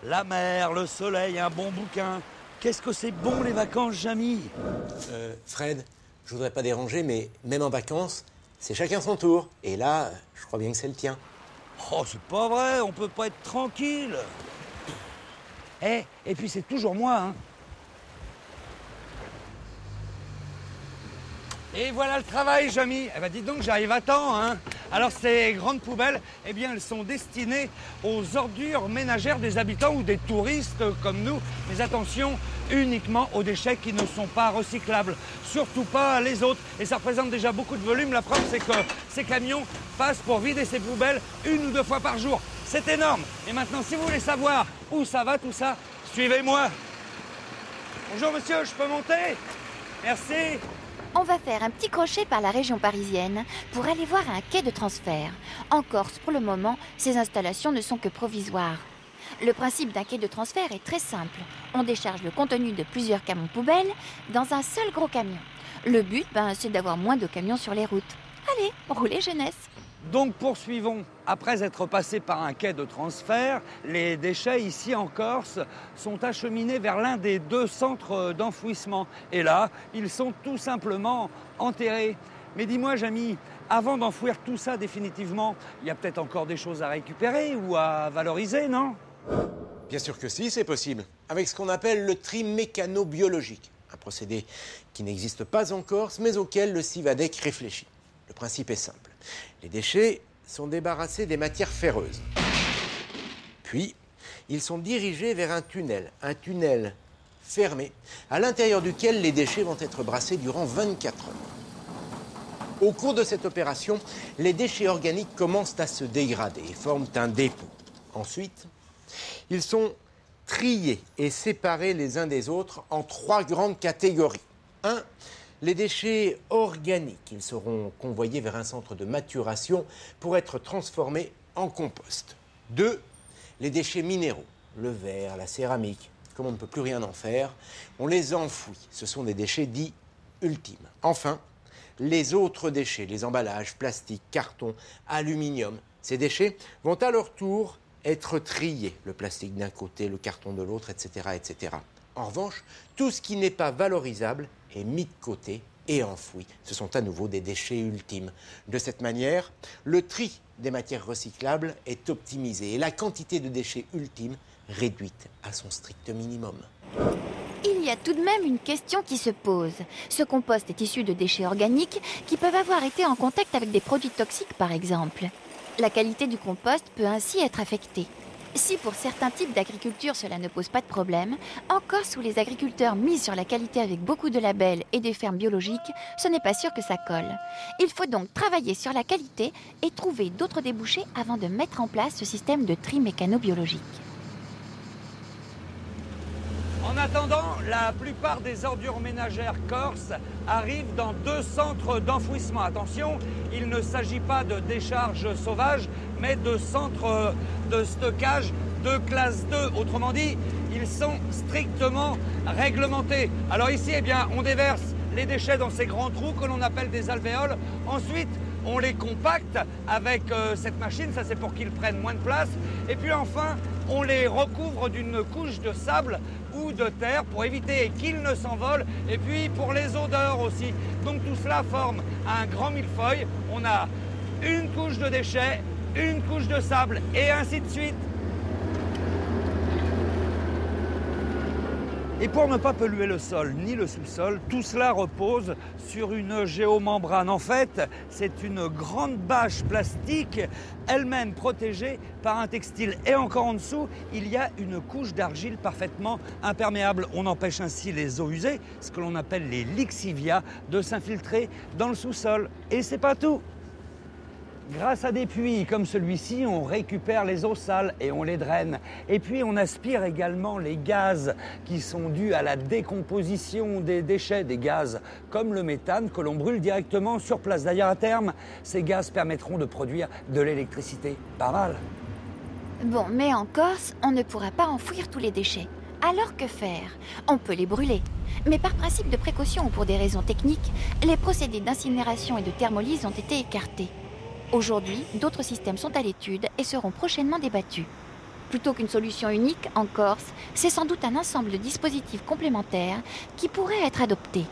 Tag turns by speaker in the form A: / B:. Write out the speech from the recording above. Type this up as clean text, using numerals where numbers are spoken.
A: La mer, le soleil, un bon bouquin. Qu'est-ce que c'est bon les vacances, Jamy?
B: Fred, je voudrais pas déranger, mais même en vacances, c'est chacun son tour. Et là, je crois bien que c'est le tien.
A: Oh, c'est pas vrai, on peut pas être tranquille. Et puis c'est toujours moi, hein. Et voilà le travail, Jamy. Eh ben, dis donc, j'arrive à temps, hein. Alors, ces grandes poubelles, eh bien, elles sont destinées aux ordures ménagères des habitants ou des touristes comme nous. Mais attention, uniquement aux déchets qui ne sont pas recyclables. Surtout pas les autres. Et ça représente déjà beaucoup de volume. La preuve, c'est que ces camions passent pour vider ces poubelles 1 ou 2 fois par jour. C'est énorme. Et maintenant, si vous voulez savoir où ça va tout ça, suivez-moi. Bonjour, monsieur, je peux monter? Merci.
C: On va faire un petit crochet par la région parisienne pour aller voir un quai de transfert. En Corse, pour le moment, ces installations ne sont que provisoires. Le principe d'un quai de transfert est très simple. On décharge le contenu de plusieurs camions poubelles dans un seul gros camion. Le but, c'est d'avoir moins de camions sur les routes. Allez, roulez jeunesse!
A: Donc poursuivons. Après être passés par un quai de transfert, les déchets ici en Corse sont acheminés vers l'un des 2 centres d'enfouissement. Et là, ils sont tout simplement enterrés. Mais dis-moi, Jamy, avant d'enfouir tout ça définitivement, il y a peut-être encore des choses à récupérer ou à valoriser, non?
B: Bien sûr que si, c'est possible. Avec ce qu'on appelle le tri mécano-biologique. Un procédé qui n'existe pas en Corse, mais auquel le CIVADEC réfléchit. Le principe est simple. Les déchets sont débarrassés des matières ferreuses. Puis, ils sont dirigés vers un tunnel fermé, à l'intérieur duquel les déchets vont être brassés durant 24 heures. Au cours de cette opération, les déchets organiques commencent à se dégrader et forment un dépôt. Ensuite, ils sont triés et séparés les uns des autres en 3 grandes catégories. 1. Les déchets organiques, ils seront convoyés vers un centre de maturation pour être transformés en compost. 2. Les déchets minéraux, le verre, la céramique, comme on ne peut plus rien en faire, on les enfouit. Ce sont des déchets dits ultimes. Enfin, les autres déchets, les emballages, plastique, carton, aluminium, ces déchets vont à leur tour être triés. Le plastique d'un côté, le carton de l'autre, etc., etc. En revanche, tout ce qui n'est pas valorisable est mis de côté et enfoui. Ce sont à nouveau des déchets ultimes. De cette manière, le tri des matières recyclables est optimisé et la quantité de déchets ultimes réduite à son strict minimum.
C: Il y a tout de même une question qui se pose. Ce compost est issu de déchets organiques qui peuvent avoir été en contact avec des produits toxiques, par exemple. La qualité du compost peut ainsi être affectée. Si pour certains types d'agriculture cela ne pose pas de problème, en Corse où les agriculteurs misent sur la qualité avec beaucoup de labels et des fermes biologiques, ce n'est pas sûr que ça colle. Il faut donc travailler sur la qualité et trouver d'autres débouchés avant de mettre en place ce système de tri mécano-biologique.
A: En attendant, la plupart des ordures ménagères corses arrivent dans 2 centres d'enfouissement. Attention, il ne s'agit pas de décharges sauvages, mais de centres de stockage de classe 2. Autrement dit, ils sont strictement réglementés. Alors ici, eh bien, on déverse les déchets dans ces grands trous que l'on appelle des alvéoles. Ensuite, on les compacte avec cette machine, ça c'est pour qu'ils prennent moins de place. Et puis enfin, on les recouvre d'une couche de sable ou de terre pour éviter qu'ils ne s'envolent. Et puis pour les odeurs aussi. Donc tout cela forme un grand millefeuille. On a une couche de déchets, une couche de sable et ainsi de suite. Et pour ne pas polluer le sol ni le sous-sol, tout cela repose sur une géomembrane. En fait, c'est une grande bâche plastique, elle-même protégée par un textile. Et encore en dessous, il y a une couche d'argile parfaitement imperméable. On empêche ainsi les eaux usées, ce que l'on appelle les lixivias, de s'infiltrer dans le sous-sol. Et c'est pas tout. Grâce à des puits comme celui-ci, on récupère les eaux sales et on les draine. Et puis on aspire également les gaz qui sont dus à la décomposition des déchets, des gaz comme le méthane que l'on brûle directement sur place. D'ailleurs à terme, ces gaz permettront de produire de l'électricité. Pas mal.
C: Bon, mais en Corse, on ne pourra pas enfouir tous les déchets. Alors que faire? On peut les brûler. Mais par principe de précaution ou pour des raisons techniques, les procédés d'incinération et de thermolyse ont été écartés. Aujourd'hui, d'autres systèmes sont à l'étude et seront prochainement débattus. Plutôt qu'une solution unique, en Corse, c'est sans doute un ensemble de dispositifs complémentaires qui pourraient être adoptés.